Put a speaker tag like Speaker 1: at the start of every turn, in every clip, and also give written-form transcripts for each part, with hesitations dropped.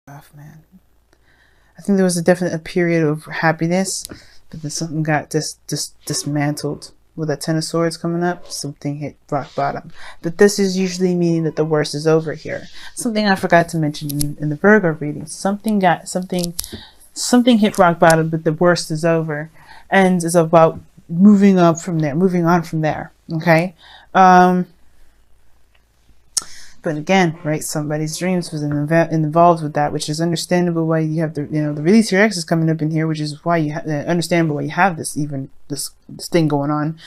Speaker 1: Rough, man. I think there was a definite period of happiness, but then something got dismantled. With that Ten of Swords coming up, something hit rock bottom. But this is usually meaning that the worst is over here. Something I forgot to mention in the Virgo reading. Something hit rock bottom, but the worst is over. And it's about moving on from there. Okay? But again, right, somebody's dreams was involved with that, which is understandable why you have the release your ex is coming up in here, which is why you have understandable why you have this thing going on.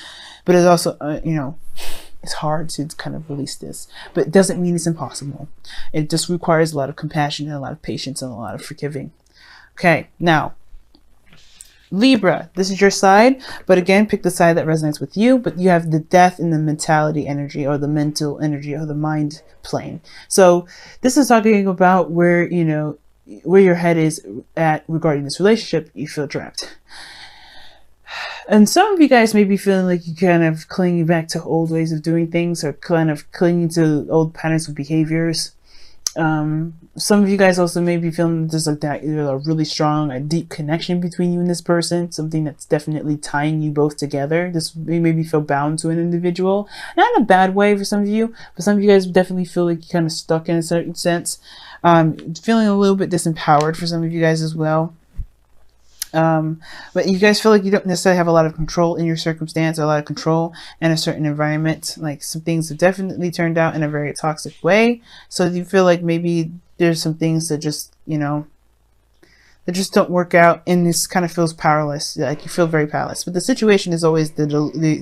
Speaker 1: But it's also it's hard to kind of release this, but it doesn't mean it's impossible. It just requires a lot of compassion and a lot of patience and a lot of forgiving. Okay, now Libra, this is your side, but again, pick the side that resonates with you. But you have the death in the mentality energy, or the mental energy, or the mind plane. So this is talking about where your head is at regarding this relationship. You feel trapped, and some of you guys may be feeling like you kind of clinging back to old ways of doing things, or kind of clinging to old patterns of behaviors. Some of you guys also may be feeling there's like that, a really strong, a deep connection between you and this person, something that's definitely tying you both together. This may maybe feel bound to an individual, not in a bad way for some of you, but some of you guys definitely feel like you're kind of stuck in a certain sense. Feeling a little bit disempowered for some of you guys as well. But you guys feel like you don't necessarily have a lot of control in your circumstance, or a lot of control in a certain environment. Like some things have definitely turned out in a very toxic way. So you feel like maybe there's some things that just, that just don't work out, and this kind of feels powerless. Like you feel very powerless. But the situation is always the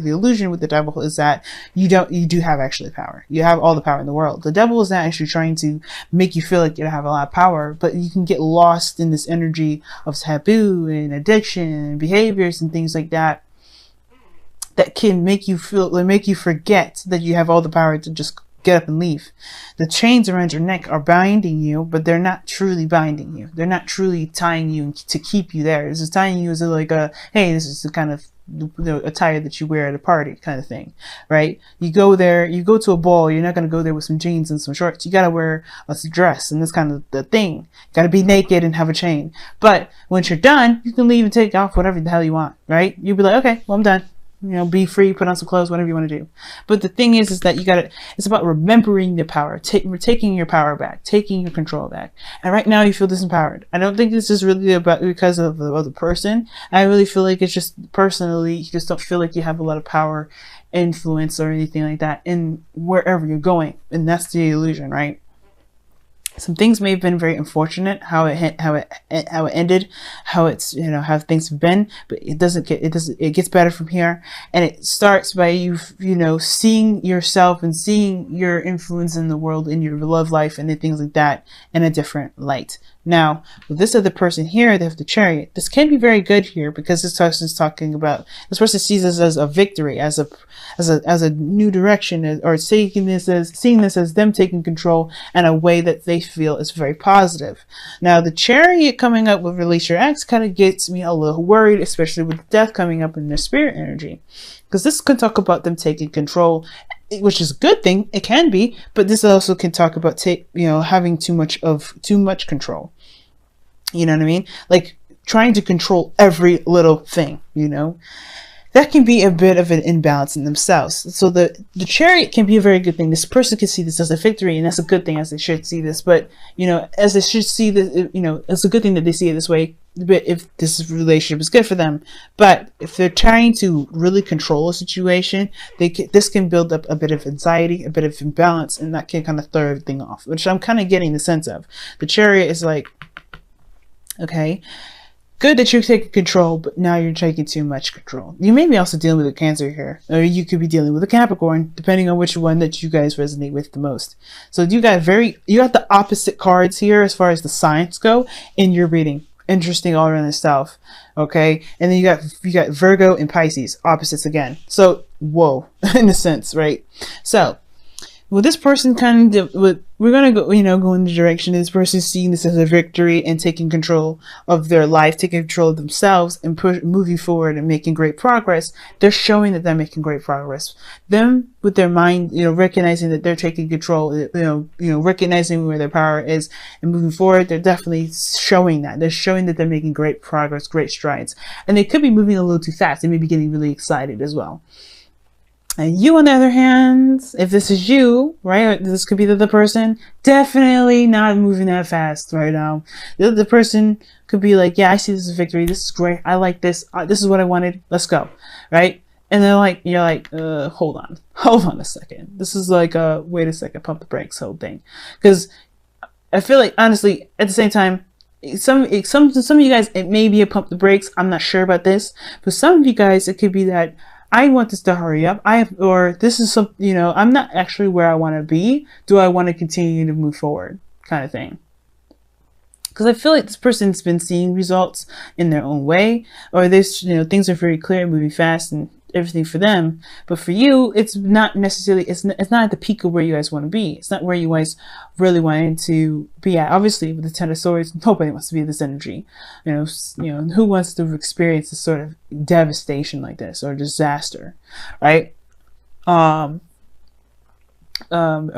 Speaker 1: illusion with the devil is that you do have actually power. You have all the power in the world. The devil is not actually trying to make you feel like you have a lot of power, but you can get lost in this energy of taboo and addiction and behaviors and things like that can make you forget that you have all the power to just get up and leave. The chains around your neck are binding you, but they're not truly binding you. They're not truly tying you to keep you there. This is tying you as like hey, this is the kind of attire that you wear at a party kind of thing, right? You go there, you go to a ball, you're not going to go there with some jeans and some shorts. You got to wear a dress, and this kind of the thing. Got to be naked and have a chain. But once you're done, you can leave and take off whatever the hell you want, right? You'll be like, okay, well, I'm done. Be free, put on some clothes, whatever you want to do. But the thing is that it's about remembering the power, taking your power back, taking your control back. And right now you feel disempowered. I don't think this is really about because of the other person. I really feel like it's just personally, you just don't feel like you have a lot of power, influence, or anything like that in wherever you're going. And that's the illusion, right? Some things may have been very unfortunate, how it ended, how it's, how things have been, but it gets better from here. And it starts by you seeing yourself and seeing your influence in the world, in your love life and things like that in a different light. Now, with this other person here, they have the Chariot. This can be very good here because this person is talking about, this person sees this as a victory, as a new direction, or seeing this as them taking control in a way that they feel is very positive. Now, the Chariot coming up with Release Your Ex kind of gets me a little worried, especially with death coming up in their spirit energy, because this can talk about them taking control, which is a good thing. It can be, but this also can talk about having too much control. You know what I mean? Like trying to control every little thing. That can be a bit of an imbalance in themselves. So the Chariot can be a very good thing. This person can see this as a victory, and that's a good thing, as they should see this. But as they should see this, it's a good thing that they see it this way. But if this relationship is good for them, but if they're trying to really control a situation, this can build up a bit of anxiety, a bit of imbalance, and that can kind of throw everything off. Which I'm kind of getting the sense of. The Chariot is like, okay, good that you're taking control, but now you're taking too much control. You may be also dealing with a Cancer here, or you could be dealing with a Capricorn, depending on which one that you guys resonate with the most. So you got the opposite cards here as far as the signs go in your reading. Interesting all around itself. Okay, and then you got Virgo and Pisces, opposites again. So whoa, in a sense, right? So well, this person kind of, we're going to go, go in the direction of this person seeing this as a victory and taking control of their life, taking control of themselves and moving forward and making great progress. They're showing that they're making great progress. Them with their mind, recognizing that they're taking control, recognizing where their power is and moving forward. They're definitely showing that. They're showing that they're making great progress, great strides. And they could be moving a little too fast. They may be getting really excited as well. And you, on the other hand, if this is you, right, this could be the other person, definitely not moving that fast right now. The other person could be like, yeah, I see this as a victory. This is great. I like this. This is what I wanted. Let's go. Right? And then you're like, hold on a second. This is like, wait a second, pump the brakes, whole thing. Because I feel like, honestly, at the same time, some of you guys, it may be a pump the brakes. I'm not sure about this. But some of you guys, it could be that I want this to hurry up. Or this is some, I'm not actually where I want to be. Do I want to continue to move forward? Kind of thing. Because I feel like this person's been seeing results in their own way, or this, things are very clear, moving fast and everything for them. But for you, it's not necessarily, it's not at the peak of where you guys want to be. It's not where you guys really wanted to be at. Obviously, with the Ten of Swords, nobody wants to be in this energy. Who wants to experience this sort of devastation like this or disaster, right? Or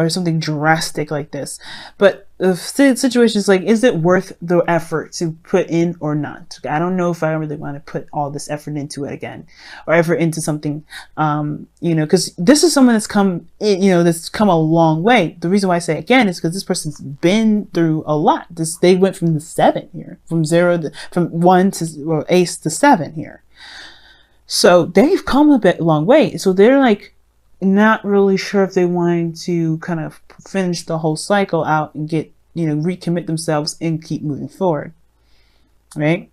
Speaker 1: something drastic like this. But the situation is like, is it worth the effort to put in or not? I don't know if I really want to put all this effort into it again, or effort into something, because this is someone that's come, that's come a long way. The reason why I say again is because this person's been through a lot. They went from the 7 here, from 1 to ace to 7 here. So they've come a long way. So they're like, not really sure if they wanted to kind of finish the whole cycle out and get, recommit themselves and keep moving forward, right?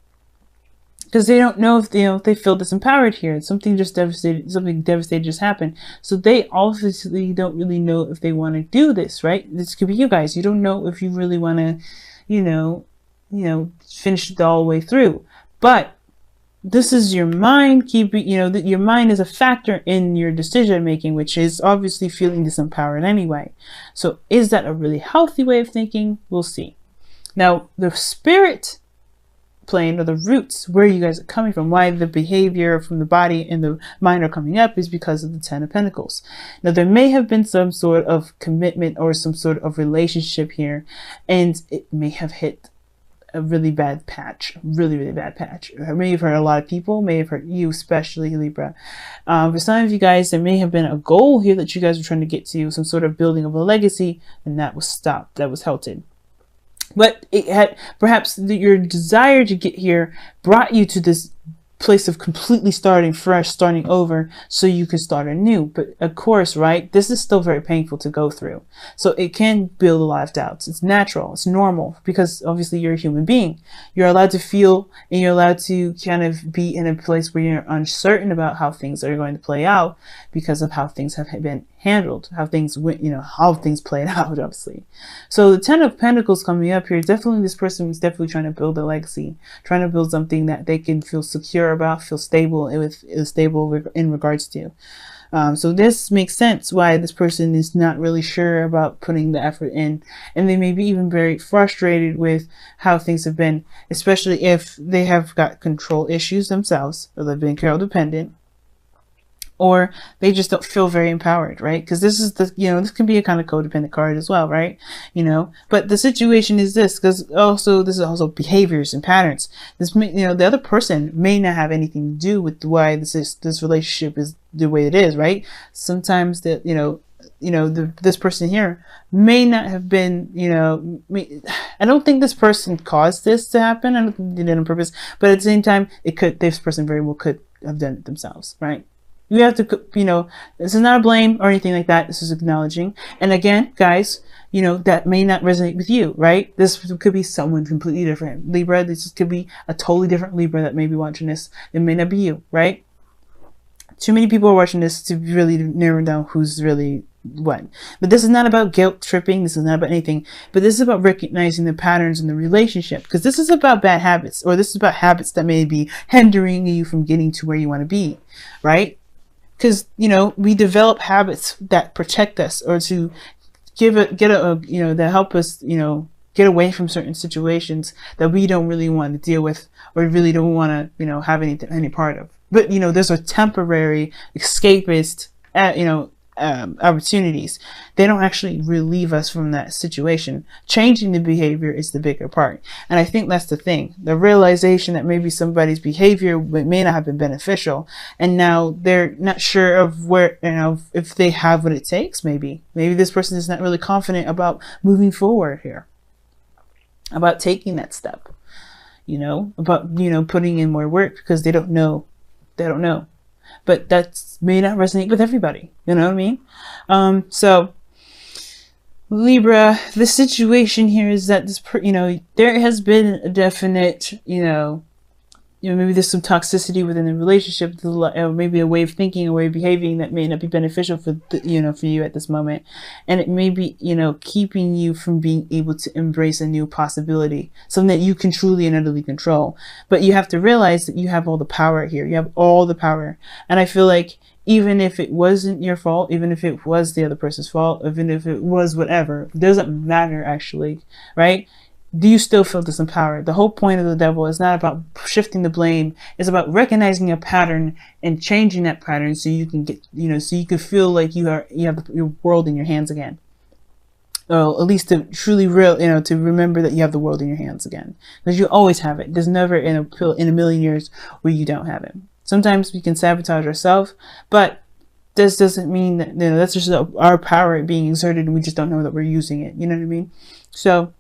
Speaker 1: Because they don't know if they feel disempowered here. Something devastating just happened. So they obviously don't really know if they want to do this, right? This could be you guys. You don't know if you really want to, finish it all the way through. But this is your mind your mind is a factor in your decision making, which is obviously feeling disempowered anyway. So is that a really healthy way of thinking? We'll see. Now, the spirit plane, or the roots where you guys are coming from, why the behavior from the body and the mind are coming up, is because of the 10 of Pentacles. Now, there may have been some sort of commitment or some sort of relationship here, and it may have hit a really bad patch, really bad patch. It may have hurt a lot of people, may have hurt you, especially Libra. For some of you guys, there may have been a goal here that you guys were trying to get to, some sort of building of a legacy, and that was stopped, that was halted. But it had, perhaps your desire to get here brought you to this place of completely starting fresh, starting over, so you can start anew. But of course, right, this is still very painful to go through. So it can build a lot of doubts. It's natural, it's normal, because obviously you're a human being. You're allowed to feel, and you're allowed to kind of be in a place where you're uncertain about how things are going to play out because of how things have been handled, how things went, how things played out, obviously. So the 10 of Pentacles coming up here, definitely this person is definitely trying to build a legacy, trying to build something that they can feel secure about, feel stable in regards to. So this makes sense why this person is not really sure about putting the effort in, and they may be even very frustrated with how things have been, especially if they have got control issues themselves, or they've been codependent, or they just don't feel very empowered, right? Because this is this can be a kind of codependent card as well, right? But the situation is this, because this is also behaviors and patterns. This may, the other person may not have anything to do with why this relationship is the way it is, right? Sometimes that this person here may not have been, I don't think this person caused this to happen. I don't think they did it on purpose, but at the same time, this person very well could have done it themselves, right? You have to, this is not a blame or anything like that. This is acknowledging. And again, guys, that may not resonate with you, right? This could be someone completely different. Libra, this could be a totally different Libra that may be watching this. It may not be you, right? Too many people are watching this to really narrow down who's really what. But this is not about guilt tripping. This is not about anything. But this is about recognizing the patterns in the relationship. Because this is about bad habits, or this is about habits that may be hindering you from getting to where you want to be, right? because, you know, we develop habits that protect us, or to you know, that help us, you know, get away from certain situations that we don't really want to deal with, or really don't want to, you know, have any part of. But, you know, there's a temporary escapist, you know, opportunities. They don't actually relieve us from that situation. Changing the behavior is the bigger part. And I think that's the thing. The realization that maybe somebody's behavior may not have been beneficial, and now they're not sure of where, you know, if they have what it takes. Maybe this person is not really confident about moving forward here, about taking that step, you know, about, you know, putting in more work, because they don't know. But that may not resonate with everybody. You know what I mean? So Libra, the situation here is that you know, there has been a definite, you know, maybe there's some toxicity within the relationship, maybe a way of thinking, a way of behaving that may not be beneficial for you know, for you at this moment, and it may be, you know, keeping you from being able to embrace a new possibility, something that you can truly and utterly control. But you have to realize that you have all the power here. You have all the power, and I feel like even if it wasn't your fault, even if it was the other person's fault, even if it was whatever, it doesn't matter actually, right? Do you still feel disempowered? The whole point of the devil is not about shifting the blame. It's about recognizing a pattern and changing that pattern, so you can get, you know, so you can feel like you have your world in your hands again. Or at least to truly you know, to remember that you have the world in your hands again, because you always have it. There's never in a million years where you don't have it. Sometimes we can sabotage ourselves, but this doesn't mean that, you know, that's just our power being exerted, and we just don't know that we're using it. You know what I mean? So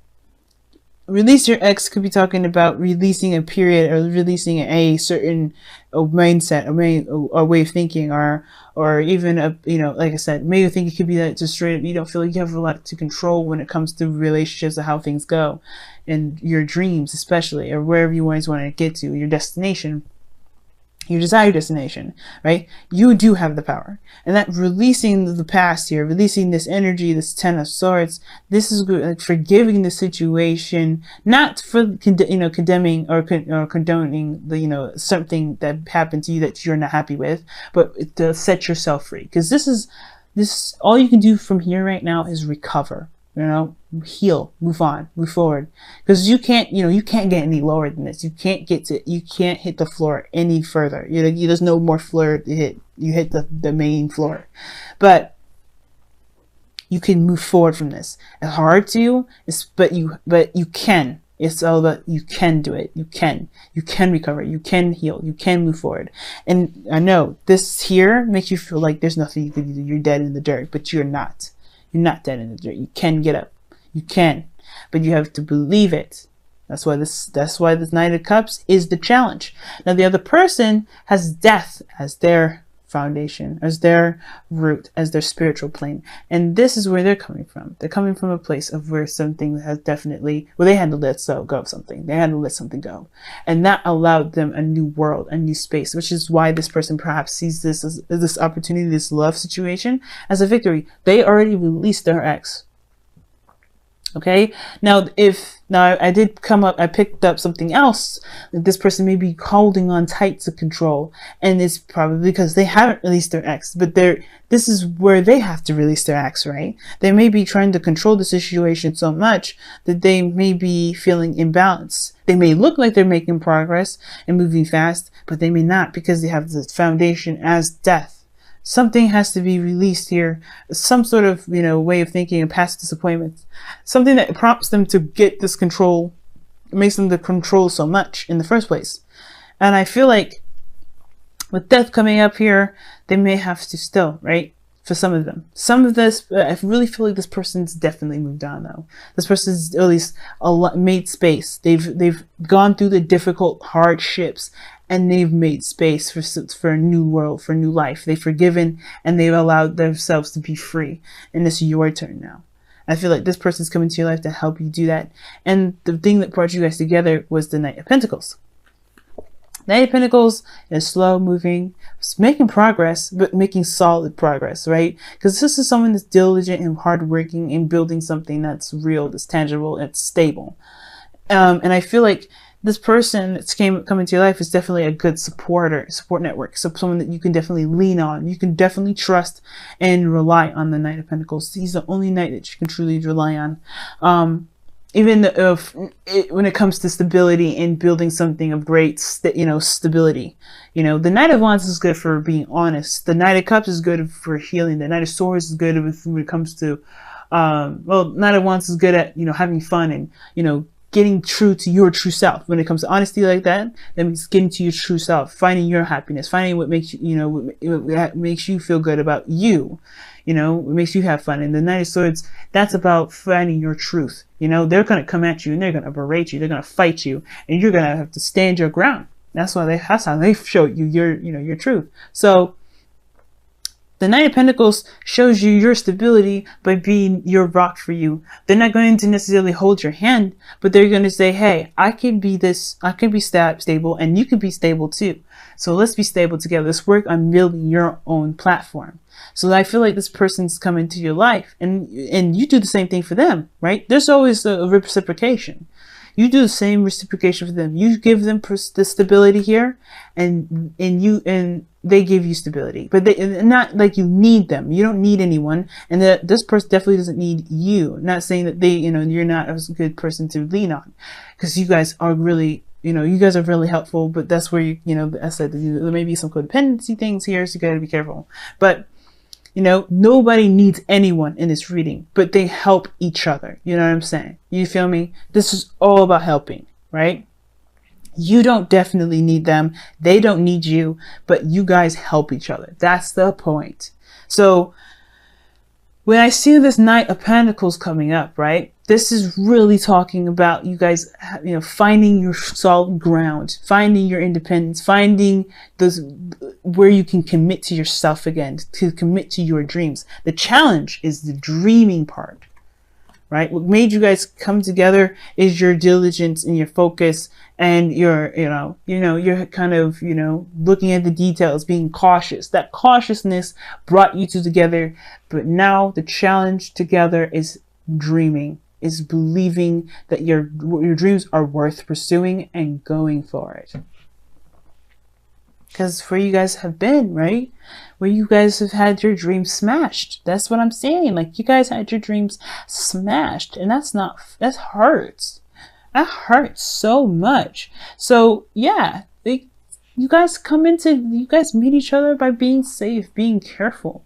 Speaker 1: release your ex could be talking about releasing a period, or releasing a certain mindset, a way of thinking, or even a, you know, like I said, maybe you think it could be that just straight up you don't feel like you have a lot to control when it comes to relationships, or how things go, and your dreams especially, or wherever you always want to get to, your destination, your desired destination, right? You do have the power. And that releasing the past here, releasing this energy, this 10 of Swords, this is good, like forgiving the situation, not for, you know, condemning or condoning the, you know, something that happened to you that you're not happy with, but to set yourself free. Because this all you can do from here right now is recover. You know, heal, move on, move forward, because you can't, you know, you can't get any lower than this. You can't hit the floor any further. You know, there's no more floor to hit. You hit the main floor, but you can move forward from this. It's hard to, but you can. It's all about, you can do it. You can recover. You can heal. You can move forward. And I know this here makes you feel like there's nothing you can do. You're dead in the dirt, but you're not. You're not dead in the dirt. You can get up. You can, but you have to believe it. That's why this Knight of Cups is the challenge. Now the other person has death as their foundation, as their root, as their spiritual plane, and this is where they're coming from. They're coming from a place of where something has definitely, well, they had to let go of something. They had to let something go, and that allowed them a new world, a new space, which is why this person perhaps sees this as this opportunity, this love situation, as a victory. They already released their ex. Okay, now I picked up something else that this person may be holding on tight to control, and it's probably because they haven't released their ex, but this is where they have to release their ex, right? They may be trying to control the situation so much that they may be feeling imbalanced. They may look like they're making progress and moving fast, but they may not, because they have the foundation as death. Something has to be released here, some sort of, you know, way of thinking and past disappointments, something that prompts them to get this control, makes them to control so much in the first place. And I feel like with death coming up here, they may have to still, right? For some of them, I really feel like this person's definitely moved on though. This person's at least made space. They've gone through the difficult hardships, and they've made space for a new world, for a new life. They've forgiven, and they've allowed themselves to be free. And it's your turn now. I feel like this person's coming to your life to help you do that. And the thing that brought you guys together was the Knight of Pentacles. Knight of Pentacles is slow moving, making progress, but making solid progress, right? Because this is someone that's diligent and hardworking in building something that's real, that's tangible, that's stable. And I feel like this person that's coming to your life is definitely a good support network. So someone that you can definitely lean on. You can definitely trust and rely on the Knight of Pentacles. He's the only knight that you can truly rely on. Even if when it comes to stability and building something of great, stability, the Knight of Wands is good for being honest. The Knight of Cups is good for healing. The Knight of Swords is good when it comes to, Knight of Wands is good at, having fun and, getting true to your true self. When it comes to honesty like that means getting to your true self, finding your happiness, finding what makes you, what makes you feel good about you, what makes you have fun. And the Knight of Swords, that's about finding your truth. They're going to come at you and they're going to berate you. They're going to fight you and you're going to have to stand your ground. That's how they show you your truth. So the Knight of Pentacles shows you your stability by being your rock for you. They're not going to necessarily hold your hand, but they're going to say, hey, I can be stable and you can be stable too. So let's be stable together. Let's work on building your own platform. So I feel like this person's come into your life and you do the same thing for them, right? There's always a reciprocation. You do the same reciprocation for them. You give them the stability here and they give you stability, but they not like you need them. You don't need anyone. And that this person definitely doesn't need you. Not saying that you're not a good person to lean on, because you guys are really, you guys are really helpful, but that's where I said there may be some codependency things here. So you got to be careful, but nobody needs anyone in this reading, but they help each other. You know what I'm saying? You feel me? This is all about helping, right? You don't definitely need them. They don't need you, but you guys help each other. That's the point. So when I see this Knight of Pentacles coming up, right? This is really talking about you guys, finding your solid ground, finding your independence, finding those where you can commit to yourself again, to commit to your dreams. The challenge is the dreaming part, right? What made you guys come together is your diligence and your focus and your, you're kind of, looking at the details, being cautious. That cautiousness brought you two together. But now the challenge together is dreaming, is believing that your dreams are worth pursuing and going for it. Because where you guys have been, right? Where you guys have had your dreams smashed. That's what I'm saying. Like, you guys had your dreams smashed. And that hurts. That hurts so much. So, yeah. You guys meet each other by being safe, being careful.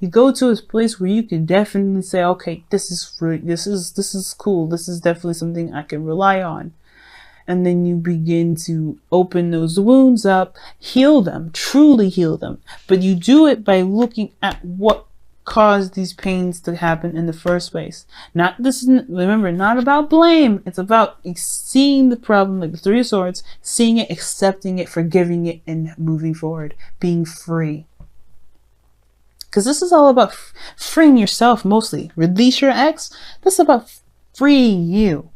Speaker 1: You go to a place where you can definitely say, okay, this is cool. This is definitely something I can rely on. And then you begin to open those wounds up, heal them, truly heal them. But you do it by looking at what caused these pains to happen in the first place. Remember, not about blame. It's about seeing the problem, like the Three of Swords, seeing it, accepting it, forgiving it, and moving forward, being free. Because this is all about freeing yourself mostly. Release your ex. This is about freeing you.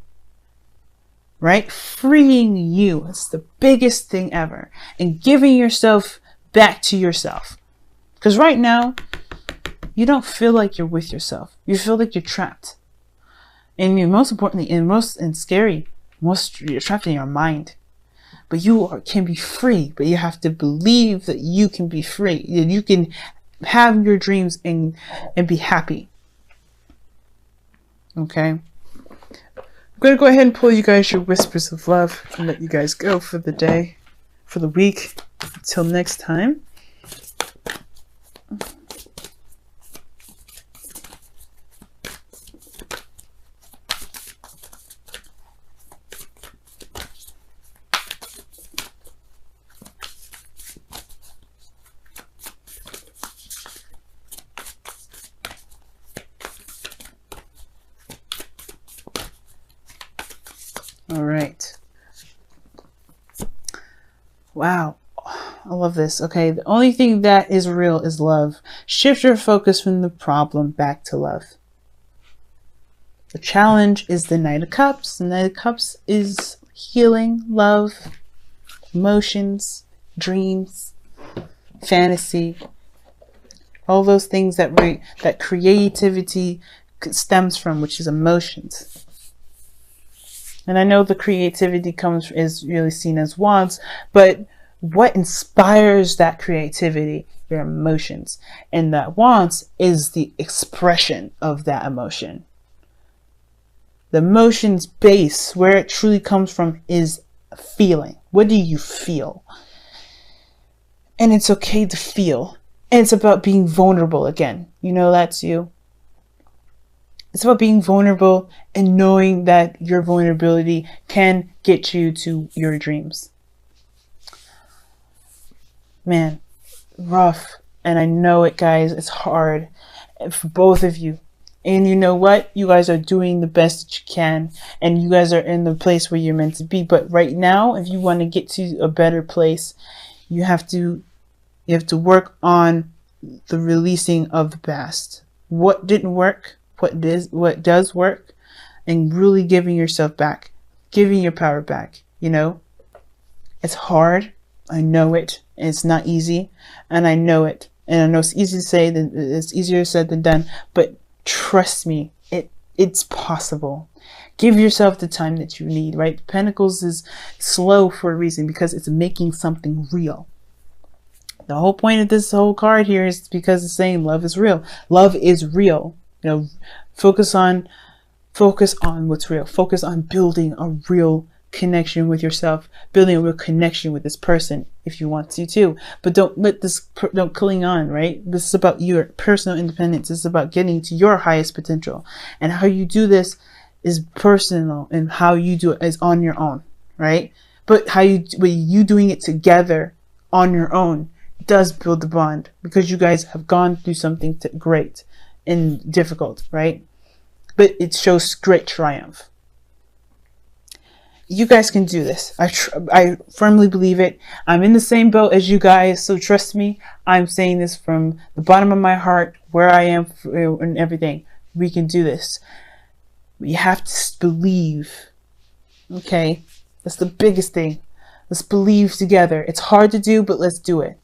Speaker 1: Right? Freeing you. It's the biggest thing ever. And giving yourself back to yourself. Because right now, you don't feel like you're with yourself. You feel like you're trapped. And most importantly, you're trapped in your mind. But you can be free. But you have to believe that you can be free. That you can have your dreams and be happy. Okay? I'm going to go ahead and pull you guys your whispers of love and let you guys go for the day, for the week. Until next time. All right. Wow. I love this. Okay. The only thing that is real is love. Shift your focus from the problem back to love. The challenge is the Knight of Cups. The Knight of Cups is healing, love, emotions, dreams, fantasy, all those things that creativity stems from, which is emotions. And I know the creativity is really seen as wants, but what inspires that creativity? Your emotions. And that wants is the expression of that emotion. The emotion's base, where it truly comes from, is feeling. What do you feel? And it's okay to feel. And it's about being vulnerable again. You know, that's you. It's about being vulnerable and knowing that your vulnerability can get you to your dreams. Man, rough. And I know it, guys. It's hard for both of you. And you know what? You guys are doing the best that you can. And you guys are in the place where you're meant to be. But right now, if you want to get to a better place, you have to work on the releasing of the past. What didn't work, what does work, and really giving yourself back, giving your power back. You know, it's hard. I know it. It's not easy, and I know it. And I know it's easy to say than it's easier said than done. But trust me, it's possible. Give yourself the time that you need. Right? Pentacles is slow for a reason, because it's making something real. The whole point of this whole card here is because it's saying love is real. Love is real. You know, focus on what's real. Focus on building a real connection with yourself, building a real connection with this person if you want to too. But don't cling on, right? This is about your personal independence. This is about getting to your highest potential. And how you do this is personal, and how you do it is on your own, right? But you doing it together on your own does build the bond, because you guys have gone through something great and difficult, right? But it shows great triumph. You guys can do this. I firmly believe it. I'm in the same boat as you guys, so trust me. I'm saying this from the bottom of my heart, where I am and everything. We can do this. We have to believe. Okay? That's the biggest thing. Let's believe together. It's hard to do, but let's do it.